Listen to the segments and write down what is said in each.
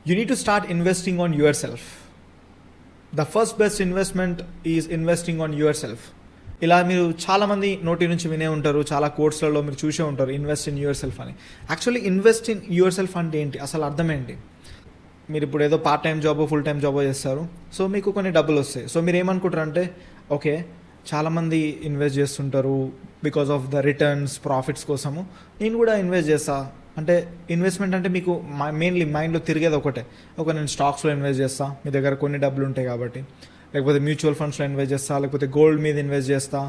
You need to start investing on yourself. The first best investment is investing on yourself. ఇలా మీరు చాలామంది నోటి నుంచి వినే ఉంటారు, చాలా కోర్స్లలో మీరు చూసే ఉంటారు ఇన్వెస్ట్ ఇన్ యువర్ సెల్ఫ్ అని. Actually invest in your self అంటే ఏంటి, అసలు అర్థం ఏంటి? మీరు ఇప్పుడు ఏదో పార్ట్ టైం జాబో ఫుల్ టైం జాబో చేస్తారు, సో మీకు కొన్ని డబ్బులు వస్తాయి. సో మీరు ఏమనుకుంటారంటే, ఓకే చాలామంది ఇన్వెస్ట్ చేస్తుంటారు because of the returns profits కోసము, నేను కూడా ఇన్వెస్ట్ చేస్తా. అంటే ఇన్వెస్ట్మెంట్ అంటే మీకు మెయిన్లీ మైండ్లో తిరిగేది ఒకటే, నేను స్టాక్స్లో ఇన్వెస్ట్ చేస్తా, మీ దగ్గర కొన్ని డబ్బులు ఉంటాయి కాబట్టి, లేకపోతే మ్యూచువల్ ఫండ్స్లో ఇన్వెస్ట్ చేస్తా, లేకపోతే గోల్డ్ మీద ఇన్వెస్ట్ చేస్తా.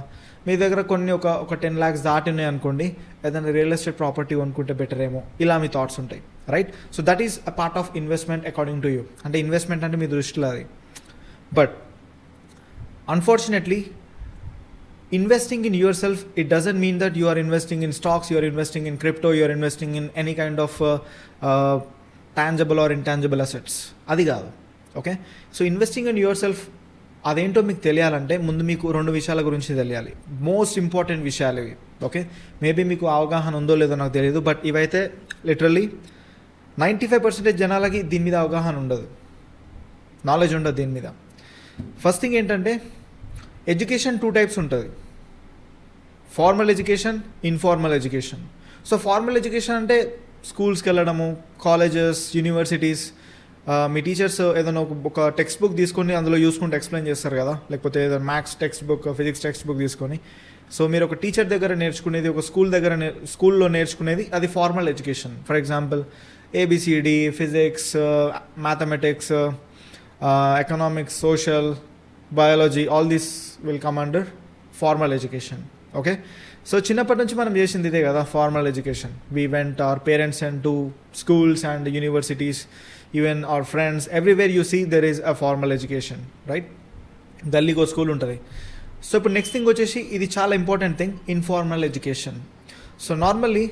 మీ దగ్గర కొన్ని ఒక 10 lakhs దాటి ఉన్నాయి అనుకోండి, ఏదైనా రియల్ ఎస్టేట్ ప్రాపర్టీ కొనుక్కుంటే బెటర్ ఏమో, ఇలా మీ థాట్స్ ఉంటాయి, right? So that is a part of investment according to you. అంటే ఇన్వెస్ట్మెంట్ అంటే మీ దృష్టిలో అది. But unfortunately investing in yourself, it doesn't mean that you are investing in stocks, you are investing in crypto, you are investing in any kind of tangible or intangible assets. అది కాదు. Okay, so investing in your self అదేంటో మీకు తెలియాలంటే ముందు మీకు 2 విషయాల గురించి తెలియాలి. మోస్ట్ ఇంపార్టెంట్ విషయాలు ఇవి. ఓకే, మేబీ మీకు అవగాహన ఉందో లేదో నాకు తెలియదు, బట్ ఇవైతే లిటరల్లీ 95% జనాలకి దీని మీద అవగాహన ఉండదు, నాలెడ్జ్ ఉండదు దీని మీద. ఫస్ట్ థింగ్ ఏంటంటే, ఎడ్యుకేషన్ 2 types ఉంటుంది, formal education, informal education. So formal education అంటే స్కూల్స్కి వెళ్ళడము, కాలేజెస్, యూనివర్సిటీస్, మీ టీచర్స్ ఏదైనా ఒక టెక్స్ట్ బుక్ తీసుకొని అందులో చూసుకుంటూ ఎక్స్ప్లెయిన్ చేస్తారు కదా, లేకపోతే ఏదైనా maths textbook, physics textbook తీసుకొని. సో మీరు ఒక టీచర్ దగ్గర నేర్చుకునేది, ఒక స్కూల్లో నేర్చుకునేది, అది formal education. For example A B C D, physics, mathematics, economics, social, biology, all this will come under formal education. Okay, so చిన్నప్పటి నుంచి మనం చేసింది ఇదే కదా formal education. We went, our parents went to schools and universities, even our friends, everywhere you see there is a formal education, right? గల్లీకో school ఉంటుంది. So ఇప్పుడు next thing వచ్చేసి, ఇది చాలా important thing, informal education. So normally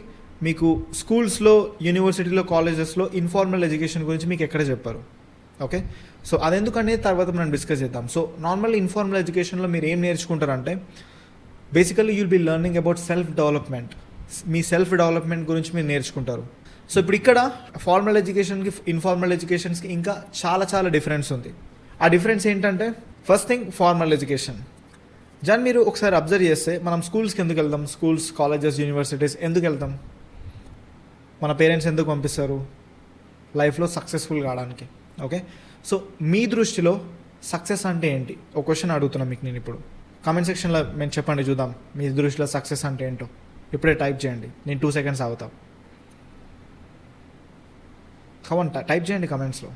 మీకు స్కూల్స్లో, యూనివర్సిటీలో, కాలేజెస్లో informal education గురించి మీకు ఎక్కడ చెప్పారు. ఓకే, సో అదెందుకనేది తర్వాత మనం డిస్కస్ చేద్దాం. సో నార్మల్ ఇన్ఫార్మల్ ఎడ్యుకేషన్లో మీరు ఏం నేర్చుకుంటారంటే, basically you'll be learning about self development. మీ సెల్ఫ్ డెవలప్మెంట్ గురించి మీరు నేర్చుకుంటారు. సో ఇప్పుడు ఇక్కడ ఫార్మల్ ఎడ్యుకేషన్కి, ఇన్ఫార్మల్ ఎడ్యుకేషన్స్కి ఇంకా చాలా డిఫరెన్స్ ఉంది. ఆ డిఫరెన్స్ ఏంటంటే, ఫస్ట్ థింగ్ ఫార్మల్ ఎడ్యుకేషన్. మీరు ఒకసారి అబ్జర్వ్ చేస్తే, మనం స్కూల్స్కి ఎందుకు వెళ్దాం, స్కూల్స్, కాలేజెస్, యూనివర్సిటీస్ ఎందుకు వెళ్తాం? మన పేరెంట్స్ ఎందుకు పంపిస్తారు? లైఫ్లో సక్సెస్ఫుల్ కావడానికి. ఓకే, సో మీ దృష్టిలో సక్సెస్ అంటే ఏంటి? ఒక క్వశ్చన్ అడుగుతున్నాను మీకు నేను ఇప్పుడు. కామెంట్ సెక్షన్లో మేము చెప్పండి, చూద్దాం మీ దృష్టిలో సక్సెస్ అంటే ఏంటో. ఇప్పుడే టైప్ చేయండి, నేను 2 seconds ఆగుతాం. కమంట టైప్ చేయండి కమెంట్స్లో,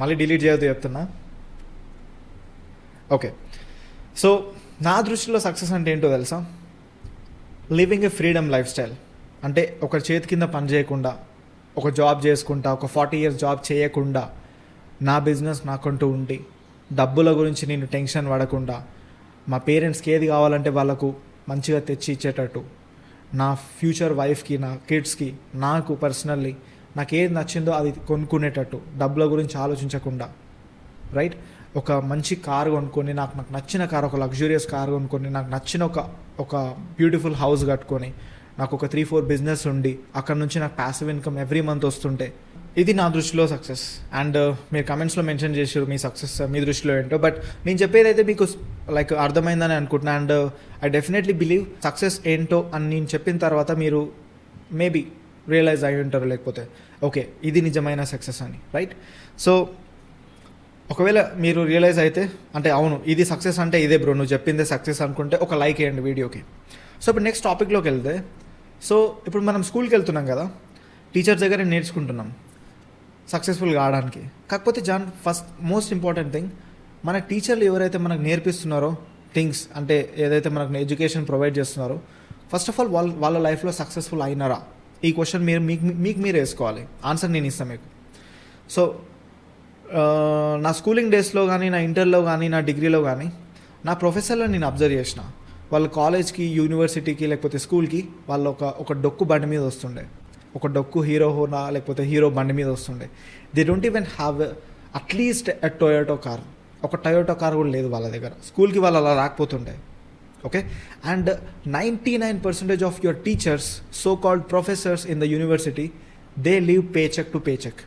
మళ్ళీ డిలీట్ చేయొద్దు చెప్తున్నా. ఓకే, సో నా దృష్టిలో సక్సెస్ అంటే ఏంటో తెలుసా? Living a freedom life style. అంటే ఒక చేతి కింద పని చేయకుండా, ఒక జాబ్ చేసుకుంటా, ఒక 40 years జాబ్ చేయకుండా, నా బిజినెస్ నాకంటూ ఉండి, డబ్బుల గురించి నేను టెన్షన్ పడకుండా, మా పేరెంట్స్కి ఏది కావాలంటే వాళ్ళకు మంచిగా తెచ్చి ఇచ్చేటట్టు, నా ఫ్యూచర్ వైఫ్కి, నా కిడ్స్కి, నాకు పర్సనల్లీ నాకు ఏది నచ్చిందో అది కొనుక్కునేటట్టు, డబ్బుల గురించి ఆలోచించకుండా, రైట్? ఒక మంచి కారు కొనుక్కొని, నాకు నచ్చిన కారు, ఒక లగ్జూరియస్ కారు కొనుక్కొని, నాకు నచ్చిన ఒక బ్యూటిఫుల్ హౌస్ కట్టుకొని, నాకు ఒక 3-4 బిజినెస్ ఉండి, అక్కడ నుంచి నాకు ప్యాసివ్ ఇన్కమ్ ఎవ్రీ మంత్ వస్తుంటే, ఇది నా దృష్టిలో సక్సెస్. అండ్ మీరు కమెంట్స్లో మెన్షన్ చేసారు మీ సక్సెస్ మీ దృష్టిలో ఏంటో. బట్ నేను చెప్పేదైతే మీకు లైక్ అర్థమైందని అనుకుంటున్నా. And I definitely believe success ఏంటో అని నేను చెప్పిన తర్వాత మీరు మేబీ రియలైజ్ అయి ఉంటారు, లేకపోతే ఓకే ఇది నిజమైన సక్సెస్ అని, రైట్? సో ఒకవేళ మీరు రియలైజ్ అయితే, అంటే అవును ఇది సక్సెస్ అంటే ఇదే బ్రో, నువ్వు చెప్పిందే సక్సెస్ అనుకుంటే ఒక లైక్ వేయండి వీడియోకి. సో ఇప్పుడు నెక్స్ట్ టాపిక్లోకి వెళ్తే, సో ఇప్పుడు మనం స్కూల్కి వెళ్తున్నాం కదా, టీచర్స్ దగ్గర నేర్చుకుంటున్నాం సక్సెస్ఫుల్ కావడానికి. కాకపోతే ఫస్ట్ మోస్ట్ ఇంపార్టెంట్ థింగ్, మన టీచర్లు ఎవరైతే మనకు నేర్పిస్తున్నారో థింగ్స్, అంటే ఏదైతే మనకు ఎడ్యుకేషన్ ప్రొవైడ్ చేస్తున్నారో, ఫస్ట్ ఆఫ్ ఆల్ వాళ్ళ లైఫ్లో సక్సెస్ఫుల్ అయినారా? ఈ క్వశ్చన్ మీకు మీరు వేసుకోవాలి. ఆన్సర్ నేను ఇస్తాను మీకు. సో నా స్కూలింగ్ డేస్లో కానీ, నా ఇంటర్లో కానీ, నా డిగ్రీలో కానీ, నా ప్రొఫెసర్లో నేను అబ్జర్వ్ చేసిన, వాళ్ళ కాలేజ్కి, యూనివర్సిటీకి, లేకపోతే స్కూల్కి వాళ్ళు ఒక డొక్కు బండి మీద వస్తుండే, ఒక డొక్కు హీరో హోనా లేకపోతే హీరో బండి మీద వస్తుండే. They don't even have at least a Toyota car. ఒక టొయోటో కార్ కూడా లేదు వాళ్ళ దగ్గర. స్కూల్కి వాళ్ళు అలా రాకపోతుండే. Okay, and 99% of your teachers, so called professors in the university, they live paycheck to paycheck.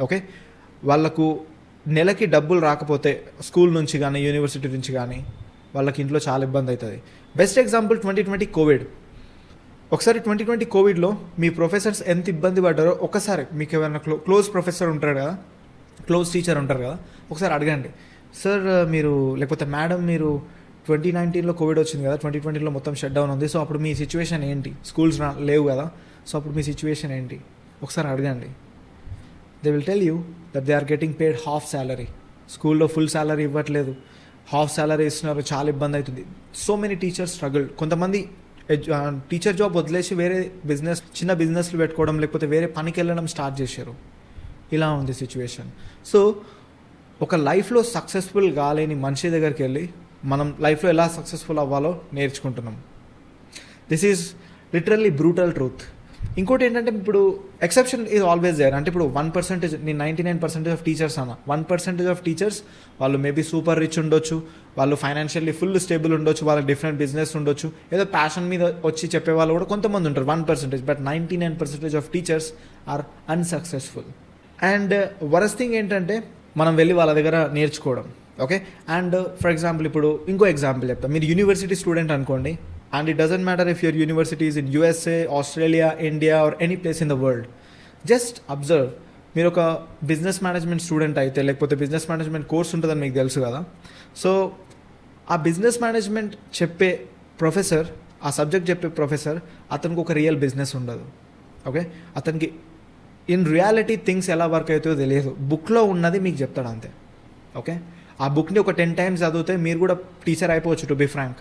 Okay, వాళ్ళకు నెలకి డబ్బులు రాకపోతే స్కూల్ నుంచి కానీ యూనివర్సిటీ నుంచి కానీ వాళ్ళకి ఇంట్లో చాలా ఇబ్బంది అవుతుంది. Best example 2020 Covid. ఒకసారి 2020 కోవిడ్లో మీ ప్రొఫెసర్స్ ఎంత ఇబ్బంది పడ్డారో ఒకసారి మీకు ఏమైనా క్లోజ్ ప్రొఫెసర్ ఉంటారు కదా, క్లోజ్ టీచర్ ఉంటారు కదా, ఒకసారి అడగండి, సార్ మీరు లేకపోతే మేడం మీరు 2019లో కోవిడ్ వచ్చింది కదా, 2020లో మొత్తం షట్ డౌన్ ఉంది, సో అప్పుడు మీ సిచ్యువేషన్ ఏంటి, స్కూల్స్ లేవు కదా, సో అప్పుడు మీ సిచ్యువేషన్ ఏంటి ఒకసారి అడగండి. They will tell you that they are getting paid half salary. స్కూల్లో ఫుల్ శాలరీ ఇవ్వట్లేదు, హాఫ్ శాలరీ ఇస్తున్నారు, చాలా ఇబ్బంది అవుతుంది. So many teachers struggle. కొంతమంది టీచర్ జాబ్ వదిలేసి వేరే బిజినెస్, చిన్న బిజినెస్లు పెట్టుకోవడం లేకపోతే వేరే పనికి వెళ్ళడం స్టార్ట్ చేశారు. ఇలా ఉంది సిచ్యువేషన్. సో ఒక లైఫ్లో సక్సెస్ఫుల్ కాలేని మనిషి దగ్గరికి వెళ్ళి మనం లైఫ్లో ఎలా సక్సెస్ఫుల్ అవ్వాలో నేర్చుకుంటున్నాం. This is literally brutal truth. ఇంకోటి ఏంటంటే ఇప్పుడు ఎక్సెప్షన్ ఈజ్ ఆల్వేస్ దేర్. అంటే ఇప్పుడు 1%, నేను 99% ఆఫ్ టీచర్స్ అన్న, 1% ఆఫ్ టీచర్స్ వాళ్ళు మేబీ సూపర్ రిచ్ ఉండొచ్చు, వాళ్ళు ఫైనాన్షియల్లీ ఫుల్ స్టేబుల్ ఉండొచ్చు, వాళ్ళకి డిఫరెంట్ బిజినెస్ ఉండొచ్చు, ఏదో ప్యాషన్ మీద వచ్చి చెప్పే వాళ్ళు కూడా కొంతమంది ఉంటారు, 1%. But 99% of teachers are unsuccessful. And worst thing ఏంటంటే మనం వెళ్ళి వాళ్ళ దగ్గర నేర్చుకోవడం. ఓకే, అండ్ ఫర్ ఎగ్జాంపుల్ ఇప్పుడు ఇంకో ఎగ్జాంపుల్ చెప్తాను. మీరు యూనివర్సిటీ స్టూడెంట్ అనుకోండి, and it doesn't matter if your university is in USA, Australia, India or any place in the world. Just observe. మీరు ఒక బిజినెస్ మేనేజ్మెంట్ స్టూడెంట్ అయితే లేకపోతే బిజినెస్ మేనేజ్మెంట్ కోర్స్ ఉంటుందని మీకు తెలుసు కదా. సో ఆ బిజినెస్ మేనేజ్మెంట్ చెప్పే ప్రొఫెసర్, ఆ సబ్జెక్ట్ చెప్పే ప్రొఫెసర్, అతనికి ఒక రియల్ బిజినెస్ ఉండదు. ఓకే, అతనికి ఇన్ రియాలిటీ థింగ్స్ ఎలా వర్క్ అవుతాయో తెలియదు, బుక్లో ఉన్నది మీకు చెప్తాడు అంతే. ఓకే, ఆ బుక్ని ఒక 10 times చదివితే మీరు కూడా టీచర్ అయిపోవచ్చు. టు బి ఫ్రాంక్,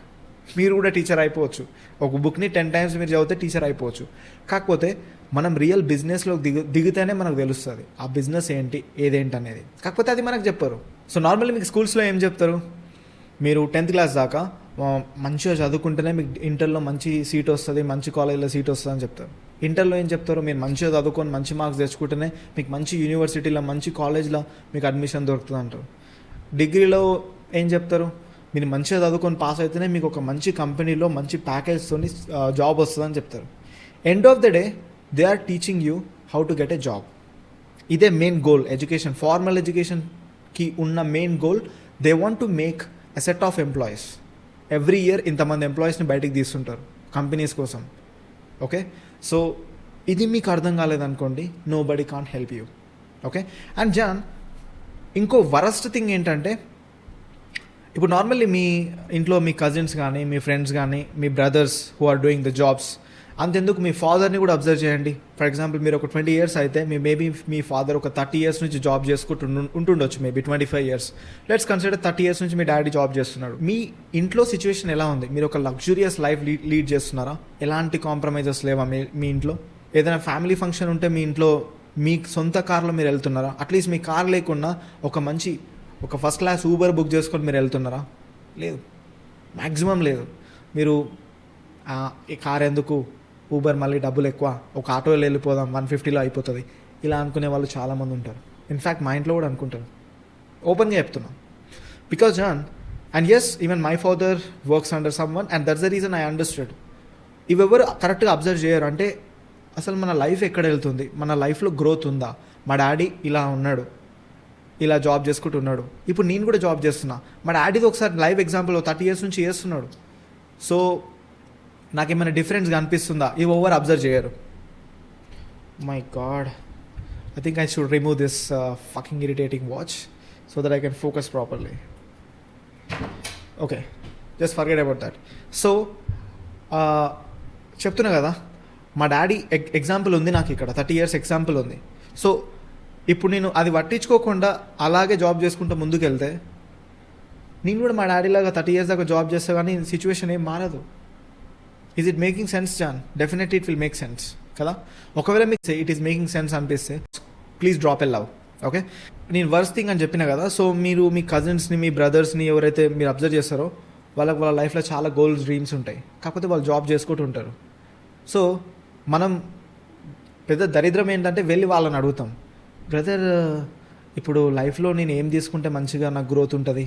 మీరు కూడా టీచర్ అయిపోవచ్చు. ఒక బుక్ని 10 times మీరు చదివితే టీచర్ అయిపోవచ్చు. కాకపోతే మనం రియల్ బిజినెస్లో దిగితేనే మనకు తెలుస్తుంది ఆ బిజినెస్ ఏంటి ఏదేంటి అనేది. కాకపోతే అది మనకు చెప్పరు. సో నార్మల్లీ మీకు స్కూల్స్లో ఏం చెప్తారు, మీరు 10th క్లాస్ దాకా మంచిగా చదువుకుంటేనే మీకు ఇంటర్లో మంచి సీట్ వస్తుంది, మంచి కాలేజ్లో సీట్ వస్తుంది అని చెప్తారు. ఇంటర్లో ఏం చెప్తారు, మీరు మంచిగా చదువుకొని మంచి మార్క్స్ తెచ్చుకుంటేనే మీకు మంచి యూనివర్సిటీలో మంచి కాలేజ్లో మీకు అడ్మిషన్ దొరుకుతుంది అంటారు. డిగ్రీలో ఏం చెప్తారు, మీరు మంచిగా చదువుకొని పాస్ అయితేనే మీకు ఒక మంచి కంపెనీలో మంచి ప్యాకేజ్తో జాబ్ వస్తుందని చెప్తారు. End of the day they are teaching you how to get a job. ఇదే మెయిన్ గోల్. ఎడ్యుకేషన్, ఫార్మల్ ఎడ్యుకేషన్కి ఉన్న main goal, they want to make a set of employees. Every year ఇంతమంది ఎంప్లాయీస్ని బయటికి తీస్తుంటారు కంపెనీస్ కోసం. ఓకే, సో ఇది మీకు అర్థం కాలేదనుకోండి, nobody can't help you. Okay, and జాన్ ఇంకో వరస్ట్ థింగ్ ఏంటంటే, ఇప్పుడు నార్మల్లీ మీ ఇంట్లో మీ కజిన్స్ కానీ మీ ఫ్రెండ్స్ కానీ మీ brothers who are doing the jobs, అంతెందుకు మీ ఫాదర్ని కూడా అబ్జర్వ్ చేయండి. ఫర్ ఎగ్జాంపుల్ మీరు ఒక 20 years అయితే మేబీ మీ ఫాదర్ ఒక 30 years నుంచి జాబ్ చేసుకుంటూ ఉంటుండొచ్చు, maybe 25 years. Let's consider 30 years నుంచి మీ డాడీ జాబ్ చేస్తున్నాడు. మీ ఇంట్లో సిచ్యువేషన్ ఎలా ఉంది? మీరు ఒక లగ్జూరియస్ లైఫ్ లీడ్ చేస్తున్నారా? ఎలాంటి కాంప్రమైజెస్ లేవా మీ ఇంట్లో? ఏదైనా ఫ్యామిలీ ఫంక్షన్ ఉంటే మీ ఇంట్లో మీ సొంత కార్లో మీరు వెళ్తున్నారా? అట్లీస్ట్ మీ కార్ లేకుండా ఒక ఫస్ట్ క్లాస్ ఊబర్ బుక్ చేసుకొని మీరు వెళ్తున్నారా? లేదు, మ్యాక్సిమం లేదు. మీరు ఈ కార్ ఎందుకు, ఊబర్ మళ్ళీ డబ్బులు ఎక్కువ, ఒక ఆటోలో వెళ్ళిపోదాం 150లో అయిపోతుంది, ఇలా అనుకునే వాళ్ళు చాలామంది ఉంటారు. ఇన్ఫ్యాక్ట్ మా ఇంట్లో కూడా అనుకుంటారు. ఓపెన్గా చెప్తున్నాం. Because John, and yes, even my father works under someone, and that's the reason I understand. ఇవెవరు కరెక్ట్గా అబ్జర్వ్ చేయరు. అంటే అసలు మన లైఫ్ ఎక్కడ వెళ్తుంది, మన లైఫ్లో గ్రోత్ ఉందా? మా డాడీ ఇలా ఉన్నాడు, ఇలా జాబ్ చేసుకుంటున్నాడు, ఇప్పుడు నేను కూడా జాబ్ చేస్తున్నా. మా డాడీది ఒకసారి లైవ్ ఎగ్జాంపుల్ 30 years నుంచి చేస్తున్నాడు. సో నాకేమైనా డిఫరెన్స్గా అనిపిస్తుందా? ఇవి ఓవర్ అబ్జర్వ్ చేయరు. My God, I think I should remove this fucking irritating watch so that I can focus properly. Okay, just forget about that. So చెప్తున్నా కదా, మా డాడీ ఎగ్జాంపుల్ ఉంది నాకు ఇక్కడ, 30 years ఎగ్జాంపుల్ ఉంది. సో ఇప్పుడు నేను అది పట్టించుకోకుండా అలాగే జాబ్ చేసుకుంటూ ముందుకు వెళ్తే నేను కూడా మా డాడీలాగా 30 years దాకా జాబ్ చేస్తే కానీ సిచ్యువేషన్ ఏం మారదు. Is it making sense John? Definitely it will make sense కదా. ఒకవేళ మీకు ఇట్ ఈస్ మేకింగ్ సెన్స్ అనిపిస్తే please drop a love. Okay, నేను వర్స్ట్ థింగ్ అని చెప్పిన కదా. సో మీరు మీ కజిన్స్ని, మీ బ్రదర్స్ని ఎవరైతే మీరు అబ్జర్వ్ చేస్తారో వాళ్ళ లైఫ్లో చాలా గోల్స్, డ్రీమ్స్ ఉంటాయి, కాకపోతే వాళ్ళు జాబ్ చేసుకుంటూ ఉంటారు. సో మనం పెద్ద దరిద్రం ఏంటంటే వెళ్ళి వాళ్ళని అడుగుతాం, బ్రదర్ ఇప్పుడు లైఫ్లో నేను ఏం తీసుకుంటే మంచిగా నాకు గ్రోత్ ఉంటుంది,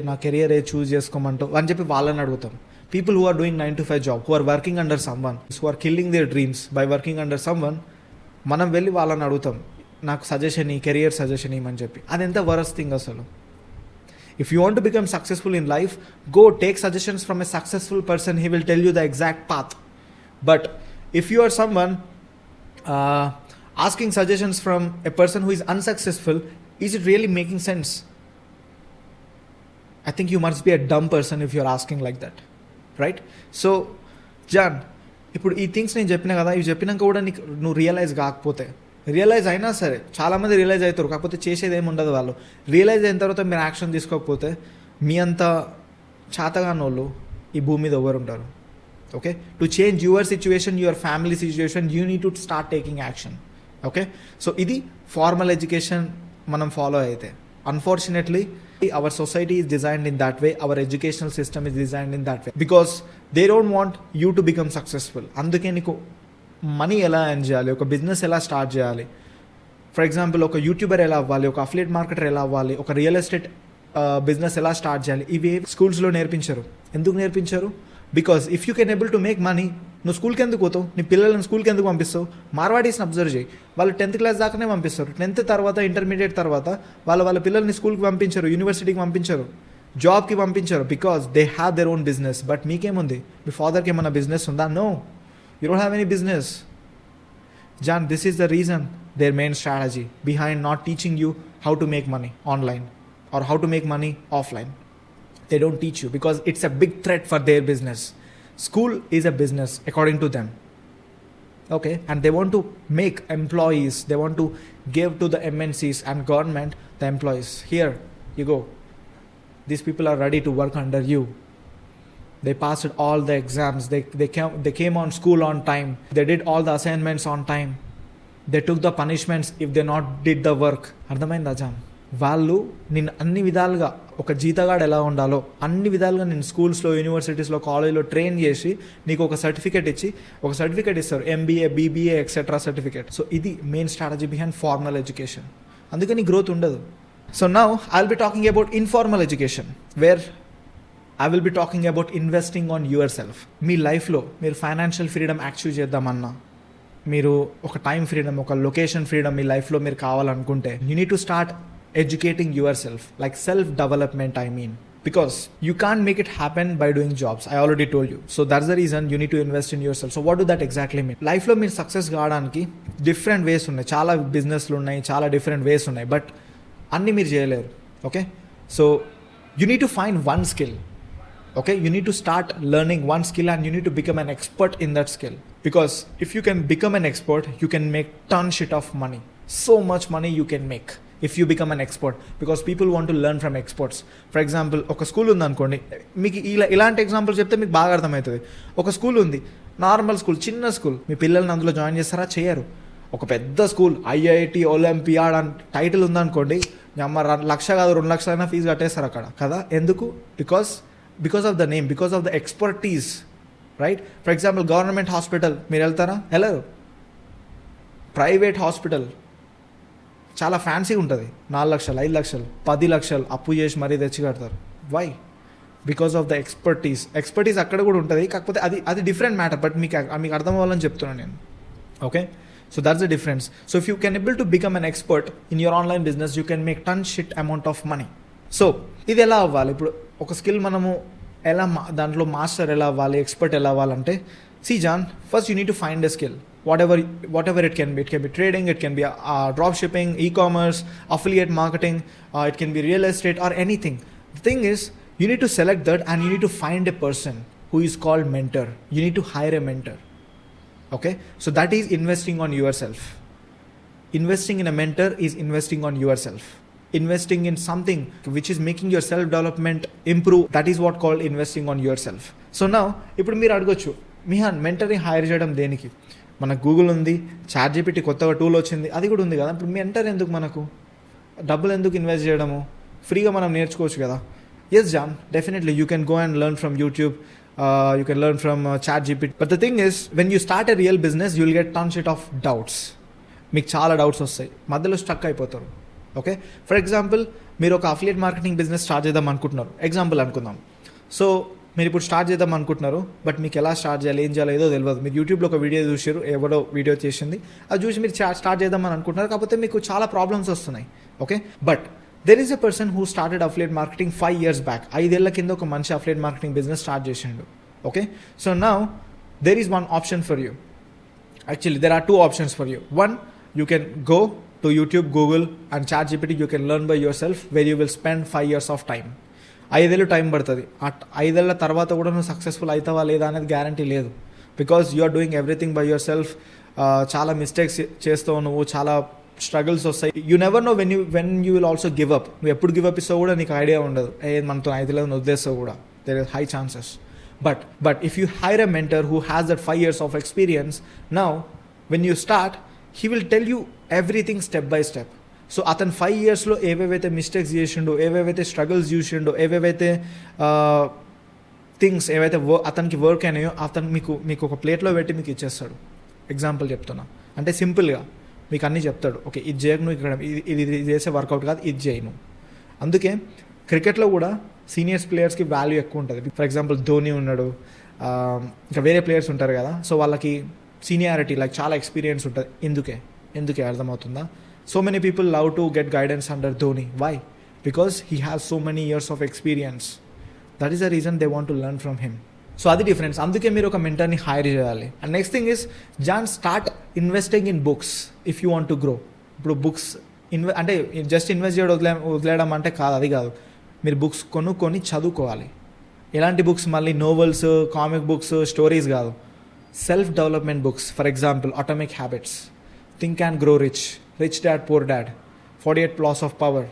నా కెరియర్ చూస్ చేసుకోమంటూ అని చెప్పి వాళ్ళని అడుగుతాం. People who are doing 9 to 5 job, who are working under someone, who are killing their dreams by working under someone, మనం వెళ్ళి వాళ్ళని అడుగుతాం, నాకు సజెషన్ ఈ కెరియర్ సజెషన్ ఇవ్వమని చెప్పి. అది ఎంత వరస్ట్ థింగ్ అసలు. If you want to become successful in life, go take suggestions from a successful person, he will tell you the exact path. But if you are someone asking suggestions from a person who is unsuccessful, is it really making sense? I think you must be a dumb person if you're asking like that, right? So John, ఇప్పుడు ఈ things నేను చెప్పినా కదా, ఇవి చెప్పినాక కూడా నీకు నువ్వు రియలైజ్ కాకపోతే, రియలైజ్ అయినా సరే చాలామంది రియలైజ్ అవుతారు, కాకపోతే చేసేది ఏమి ఉండదు. వాళ్ళు రియలైజ్ అయిన తర్వాత మీరు యాక్షన్ తీసుకోకపోతే మీ అంత చాతగానోళ్ళు ఈ భూమి మీద ఎవరు ఉంటారు? Okay, to change your situation, your family situation, you need to start taking action. Okay, so ఇది ఫార్మల్ ఎడ్యుకేషన్ మనం ఫాలో అయితే. Unfortunately our society is designed in that way, our educational system is designed in that way, because they don't want you to become successful. అందుకే నీకు money ఎలా earn చేయాలి, ఒక business ఎలా start చేయాలి, for example ఒక YouTuber ఎలా అవ్వాలి, ఒక అఫిలియేట్ మార్కెటర్ ఎలా అవ్వాలి, ఒక రియల్ ఎస్టేట్ బిజినెస్ ఎలా స్టార్ట్ చేయాలి, ఇవి స్కూల్స్లో నేర్పించరు. ఎందుకు నేర్పించరు? Because if you can able to make money, నువ్వు స్కూల్కి ఎందుకు పోతావు? నీ పిల్లలను స్కూల్కి ఎందుకు పంపిస్తావు? మార్వాడీస్ని అబ్జర్వ్ చేయి, వాళ్ళు 10th క్లాస్ దాకానే పంపిస్తారు. 10th తర్వాత ఇంటర్మీడియట్ తర్వాత వాళ్ళ పిల్లల్ని స్కూల్కి పంపించరు, యూనివర్సిటీకి పంపించరు, జాబ్కి పంపించరు, because they have their own business. But మీకేముంది? మీ ఫాదర్కి ఏమన్నా బిజినెస్ ఉందా? No, you don't have any business. John, this is the reason, their main strategy behind not teaching you how to make money online or how to make money offline. They don't teach you because it's a big threat for their business. School is a business according to them. Okay, and they want to make employees, they want to give to the MNCs and government the employees. Here you go, these people are ready to work under you. They passed all the exams, they came on school on time, they did all the assignments on time, they took the punishments if they not did the work. అర్థమైందా John? వాళ్ళు నిన్ను అన్ని విధాలుగా, ఒక జీతగాడు ఎలా ఉండాలో అన్ని విధాలుగా నేను స్కూల్స్లో, యూనివర్సిటీస్లో, కాలేజ్లో ట్రైన్ చేసి నీకు ఒక సర్టిఫికేట్ ఇస్తారు, MBA, BBA etcetera certificate. So ఇది main strategy behind formal education. అందుకని గ్రోత్ ఉండదు. So now I will be talking about informal education, where I will be talking about investing on yourself. మీ లైఫ్లో మీరు financial freedom achieve చేద్దామన్నా, మీరు ఒక time freedom, ఒక లొకేషన్ ఫ్రీడమ్ మీ లైఫ్లో మీరు కావాలనుకుంటే, you need to start educating yourself, like self development, I mean, because you can't make it happen by doing jobs. I already told you. So that's the reason you need to invest in yourself. So what do that exactly mean? Life lo meer success gadaniki different ways unnai, chaala business lu unnai, chaala different ways unnai, but anni meer cheyaleru. Okay, so you need to find one skill. Okay, you need to start learning one skill and you need to become an expert in that skill, because if you can become an expert, you can make ton shit of money. So much money you can make if you become an expert, because people want to learn from experts. For example, ఒక school ఉంది అనుకోండి, మీకు ఇలాంటి example చెప్తే మీకు బాగా అర్థమవుతుంది. ఒక స్కూల్ ఉంది, నార్మల్ స్కూల్, చిన్న స్కూల్, మీ పిల్లల్ని అందులో జాయిన్ చేస్తారా? చేయరు. ఒక పెద్ద స్కూల్, IIT, ఒలింపియాడ్ అని టైటిల్ ఉందనుకోండి, అమ్మ 1 లక్ష కాదు 2 లక్షలైనా ఫీజు కట్టేస్తారు అక్కడ కదా. ఎందుకు? Because of the name, because of the expertise, right? For example government hospital మీరు వెళ్తారా? వెళ్ళరు. ప్రైవేట్ హాస్పిటల్ చాలా ఫ్యాన్సీగా ఉంటుంది, 4 లక్షలు, 5 లక్షలు, 10 లక్షలు అప్పు చేసి మరీ తెచ్చి కడతారు. Why? Because of the expertise అక్కడ కూడా ఉంటుంది, కాకపోతే అది డిఫరెంట్ మ్యాటర్. బట్ మీకు అర్థం అవ్వాలని చెప్తున్నాను నేను. Okay, so that's the difference. So if you can able to become an expert in your online business, you can make ton shit amount of money. So ఇది ఎలా అవ్వాలి? ఇప్పుడు ఒక స్కిల్ మనము ఎలా దాంట్లో మాస్టర్ ఎలా అవ్వాలి, ఎక్స్పర్ట్ ఎలా అవ్వాలంటే, see John, first you need to find a skill, whatever it can be trading, it can be drop shipping, e-commerce, affiliate marketing, it can be real estate or anything. The thing is, you need to select that and you need to find a person who is called mentor. You need to hire a mentor. Okay, so that is investing on yourself. Investing in a mentor is investing on yourself. Investing in something which is making your self development improve, that is what called investing on yourself. So now ఇప్పుడు మీరు అడగొచ్చు, Mihan మెంటర్ని hire చేయడం దేనికి? మన Google ఉంది, ChatGPT కొత్తగా tool వచ్చింది, అది కూడా ఉంది కదా. ఇప్పుడు మెంటర్ ఎందుకు? మనకు డబ్బులు ఎందుకు ఇన్వెస్ట్ చేయడము? ఫ్రీగా మనం నేర్చుకోవచ్చు కదా. Yes John, definitely you can go and learn from YouTube, you can learn from ChatGPT. But the thing is, when you start a real business, you will get ton shit of doubts. మీకు చాలా doubts వస్తాయి, మధ్యలో struck అయిపోతారు. Okay, for example మీరు ఒక affiliate marketing business start చేద్దాం అనుకుంటున్నారు, example అనుకుందాం. సో మీరు ఇప్పుడు స్టార్ట్ చేద్దాం అనుకుంటున్నారు, బట్ మీకు ఎలా స్టార్ట్ చేయాలి, ఏం చేయాలో ఏదో తెలియదు. మీరు యూట్యూబ్లో ఒక వీడియో చూసారు, ఎవరో వీడియో చేసింది, అది చూసి మీరు స్టార్ట్ చేద్దామని అనుకుంటున్నారు, కాకపోతే మీకు చాలా ప్రాబ్లమ్స్ వస్తున్నాయి. Okay, but there is a person who started affiliate marketing 5 years back. 5 ఏళ్ల కింద ఒక మంచి అఫిలియేట్ మార్కెటింగ్ బిజినెస్ స్టార్ట్ చేసిండు. Okay, so now there is one option for you. Actually, there are 2 options for you. One, you can go to YouTube, Google and ChatGPT. You can learn by yourself, where you will spend 5 years of time. 5 ఏళ్ళు time పడుతుంది. 5 ఏళ్ళ తర్వాత కూడా నువ్వు successful అవుతావా లేదా అనేది guarantee లేదు. Because you are doing everything by yourself. చాలా మిస్టేక్స్ చేస్తావు నువ్వు, చాలా స్ట్రగుల్స్ వస్తాయి. You never know when you will also give up. నువ్వు ఎప్పుడు గివ్ అప్ ఇస్తావు కూడా నీకు ఐడియా ఉండదు. మనతో 5 ఏళ్ళు వదిలేస్తావు కూడా. There is high chances. But if you hire a mentor who has that 5 years of experience, now when you start, he will tell you everything step by step. So అతను 5 yearsలో ఏవేవైతే మిస్టేక్స్ చేసిండో, ఏవేవైతే struggles చూసిండో, ఏవేవైతే things ఏవైతే అతనికి work అయినాయో అతను మీకు ఒక ప్లేట్లో పెట్టి మీకు ఇచ్చేస్తాడు. ఎగ్జాంపుల్ చెప్తున్నా, అంటే సింపుల్గా మీకు అన్నీ చెప్తాడు. ఓకే, ఇది చేయకు, నువ్వు ఇక్కడ ఇది చేసే వర్కౌట్ కాదు, ఇది చేయను. అందుకే క్రికెట్లో కూడా సీనియర్స్ ప్లేయర్స్కి వాల్యూ ఎక్కువ ఉంటుంది. ఫర్ ఎగ్జాంపుల్ ధోని ఉన్నాడు, ఇంకా వేరే ప్లేయర్స్ ఉంటారు కదా, సో వాళ్ళకి సీనియారిటీ లైక్ చాలా ఎక్స్పీరియన్స్ ఉంటుంది. ఎందుకే అర్థమవుతుందా? So many people love to get guidance under Dhoni. Why? Because he has so many years of experience. That is the reason they want to learn from him. So అది difference. అందుకే మీరు ఒక మెంటర్ని hire చేయాలి. And next thing is start investing in books if you want to grow. ఇప్పుడు books అంటే just invest చేయడం వదిలేయడం అంటే కాదు, అది కాదు. మీరు బుక్స్ కొనుక్కొని చదువుకోవాలి. ఎలాంటి బుక్స్? మళ్ళీ నోవెల్స్, కామిక్ బుక్స్, స్టోరీస్ కాదు. Self development books. For example atomic habits, think and grow rich, rich dad poor dad, 48 Laws of Power,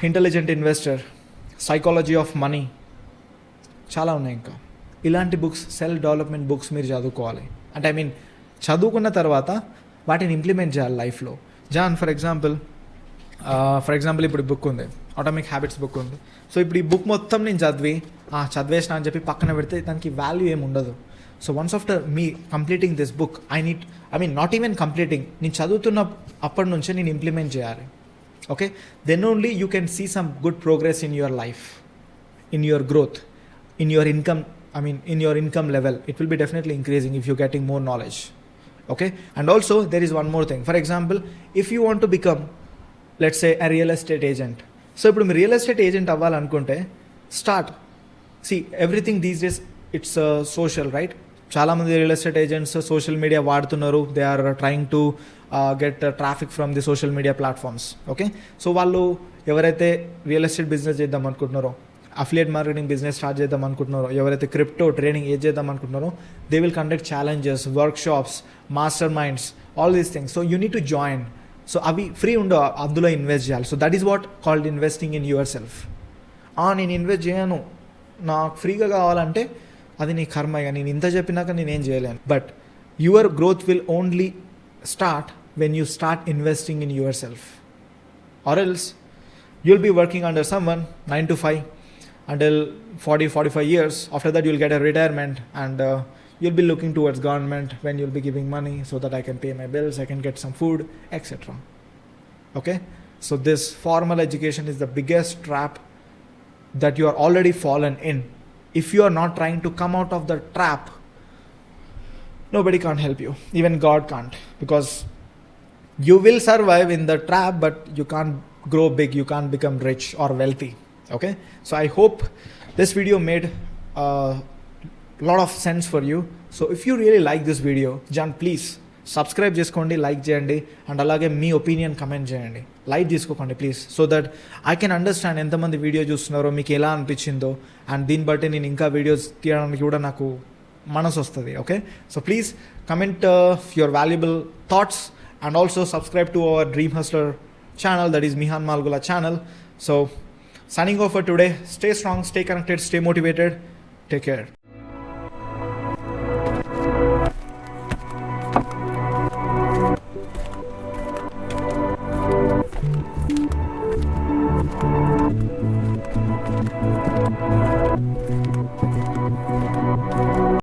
intelligent investor, psychology of money, చాలా ఉన్నాయి. ఇంకా ఇలాంటి బుక్స్, సెల్ఫ్ డెవలప్మెంట్ బుక్స్ మీరు చదువుకోవాలి. అంటే చదువుకున్న తర్వాత వాటిని ఇంప్లిమెంట్ చేయాలి లైఫ్లో. ఫర్ ఎగ్జాంపుల్ ఇప్పుడు బుక్ ఉంది, అటామిక్ హ్యాబిట్స్ బుక్ ఉంది. సో ఇప్పుడు ఈ బుక్ మొత్తం నేను చదివేసిన అని చెప్పి పక్కన పెడితే దానికి వాల్యూ ఏమి ఉండదు. So once after me completing this book not even completing, నేను చదువుతున్న అప్పటి నుంచే నేను ఇంప్లిమెంట్ చేయాలి. Okay, then only you can see some good progress in your life, in your growth, in your income. In your income level, it will be definitely increasing if you're getting more knowledge. Okay, and also there is one more thing. For example, if you want to become, let's say, a real estate agent. So ఇప్పుడు మీరు real estate agent అవ్వాలనుకుంటే everything these days it's social, right? చాలామంది real estate agents social media వాడుతున్నారు. They are trying to get traffic from the social media platforms. Okay, so వాళ్ళు ఎవరైతే real estate business చేద్దాం అనుకుంటున్నారో, affiliate marketing business start చేద్దాం అనుకుంటున్నారో, ఎవరైతే crypto trading ఏది చేద్దాం అనుకుంటున్నారో, they will conduct challenges, workshops, master minds, all these things. So you need to join. So అవి ఫ్రీ ఉండవు, అందులో ఇన్వెస్ట్ చేయాలి. So that is what called investing in your self. నేను ఇన్వెస్ట్ చేయను, నాకు ఫ్రీగా కావాలంటే అది నీ కర్మ. ఇక నేను ఇంత చెప్పినాక నేనేం చేయలేను. But your growth will only start when you start investing in your self. Or else you'll be working under someone 9 to 5 until 40-45 years. After that you'll get a retirement, and you'll be looking towards government when you'll be giving money so that I can pay my bills, I can get some food, etc. Okay, so this formal education is the biggest trap that you are already fallen in. If you are not trying to come out of the trap, nobody can't help you, even God can't, because you will survive in the trap, but you can't grow big, you can't become rich or wealthy. Okay, so I hope this video made a lot of sense for you. So if you really like this video, please subscribe చేసుకోండి, like చేయండి, and అలాగే మీ opinion comment చేయండి. Like తీసుకోకండి please, so that I can understand ఎంతమంది video చూస్తున్నారో, మీకు ఎలా అనిపించిందో, అండ్ దీన్ని బట్టి నేను ఇంకా వీడియోస్ తీయడానికి కూడా నాకు మనసు వస్తుంది. Okay, so please comment your valuable thoughts, and also subscribe to our Dream Hustler channel, that is Mihaan Malgula channel. So signing off for today. Stay strong, stay connected, stay motivated. Take care.